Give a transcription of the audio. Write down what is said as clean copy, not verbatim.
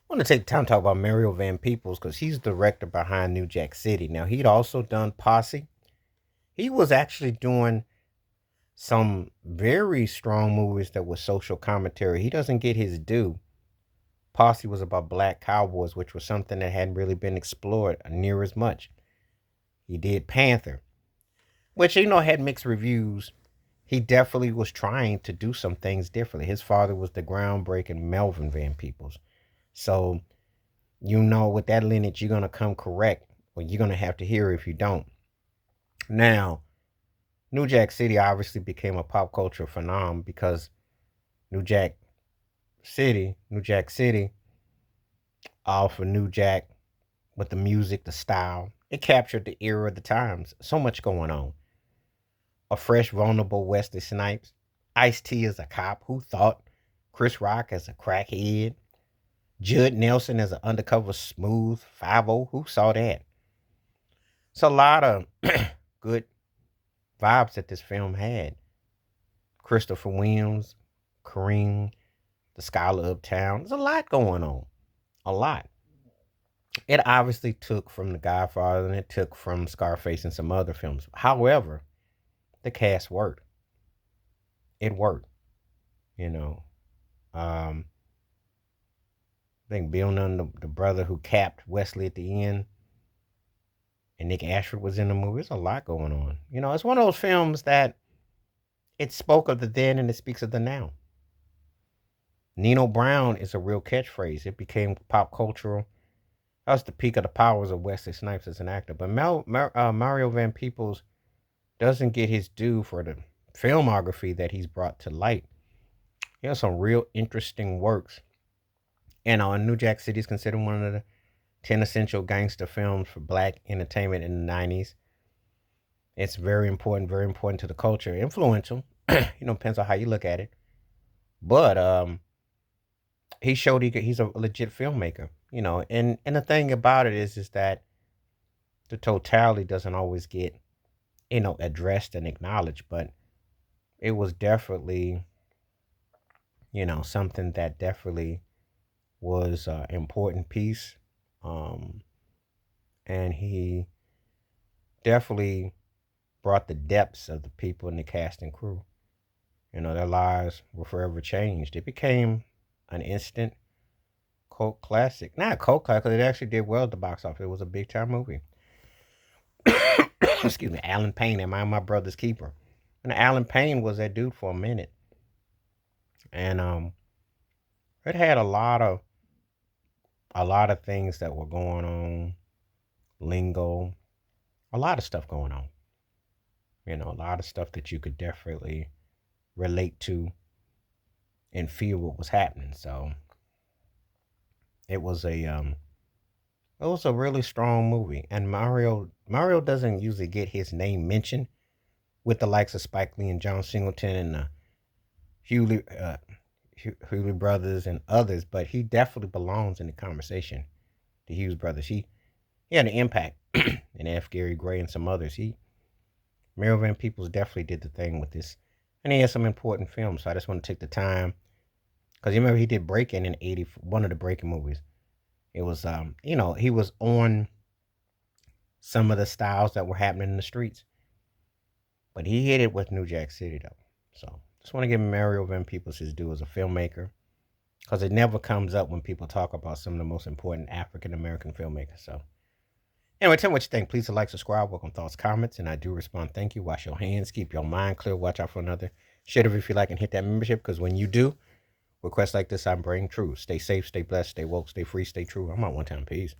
I want to take time to talk about Mario Van Peebles because he's the director behind New Jack City. Now, he'd also done Posse. He was actually doing some very strong movies that was social commentary. He doesn't get his due. Posse was about black cowboys, which was something that hadn't really been explored near as much. He did Panther, which had mixed reviews. He definitely was trying to do some things differently. His father was the groundbreaking Melvin Van Peebles. So, with that lineage, you're gonna come correct, or you're gonna have to hear if you don't. Now, New Jack City obviously became a pop culture phenomenon because New Jack New Jack City, all for New Jack with the music, the style. It captured the era of the times. So much going on. A fresh, vulnerable Wesley Snipes. Ice-T as a cop. Who thought? Chris Rock as a crackhead. Judd Nelson as an undercover smooth 5 Who saw that? It's a lot of good vibes that this film had. Christopher Williams, Kareem, the Scholar Uptown. There's a lot going on. A lot. It obviously took from The Godfather and it took from Scarface and some other films. However, the cast worked. It worked. You know. Um, I think Bill Nunn, the brother who capped Wesley at the end, and Nick Ashford was in the movie. There's a lot going on. It's one of those films that it spoke of the then and it speaks of the now. Nino Brown is a real catchphrase. It became pop cultural. That was the peak of the powers of Wesley Snipes as an actor. But Mario Van Peebles doesn't get his due for the filmography that he's brought to light. He has some real interesting works. And New Jack City is considered one of the 10 essential gangster films for black entertainment in the 90s. It's very important to the culture. Influential, depends on how you look at it. But he showed he's a legit filmmaker, and the thing about it is that the totality doesn't always get, addressed and acknowledged, but it was definitely, something that definitely was an important piece. Um, and he definitely brought the depths of the people in the cast and crew. Their lives were forever changed. It became an instant cult classic. Not a cult classic, because it actually did well at the box office. It was a big time movie. Excuse me, Alan Payne, Am I My Brother's Keeper? And Alan Payne was that dude for a minute. And it had a lot of things that were going on, lingo, a lot of stuff going on. A lot of stuff that you could definitely relate to and feel what was happening. So it was a really strong movie. And Mario doesn't usually get his name mentioned with the likes of Spike Lee and John Singleton and the Hewley Hewley brothers and others, but he definitely belongs in the conversation. The Hughes brothers. He had an impact, and F. Gary Gray and some others. Mario Van Peebles definitely did the thing with this, and he had some important films. So I just want to take the time because you remember he did Breaking in '80, one of the Breaking movies. It was, he was on some of the styles that were happening in the streets, but he hit it with New Jack City though. So just want to give Mario Van Peebles his due as a filmmaker because it never comes up when people talk about some of the most important African American filmmakers. So anyway, tell me what you think. Please like, subscribe, welcome thoughts, comments, and I do respond. Thank you. Wash your hands, keep your mind clear, watch out for another. Share it if you like and hit that membership because when you do, requests like this, I bring true. Stay safe, stay blessed, stay woke, stay free, stay true. I'm out one time. Peace.